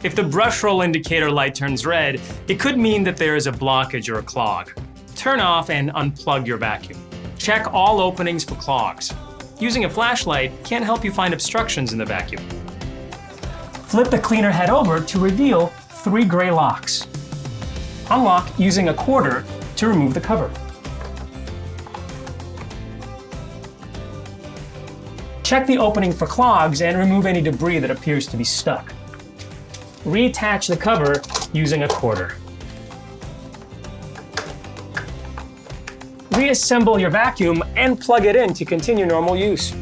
If the brush roll indicator light turns red, it could mean that there is a blockage or a clog. Turn off and unplug your vacuum. Check all openings for clogs. Using a flashlight can help you find obstructions in the vacuum. Flip the cleaner head over to reveal 3 gray locks. Unlock using a quarter to remove the cover. Check the opening for clogs and remove any debris that appears to be stuck. Reattach the cover using a quarter. Reassemble your vacuum and plug it in to continue normal use.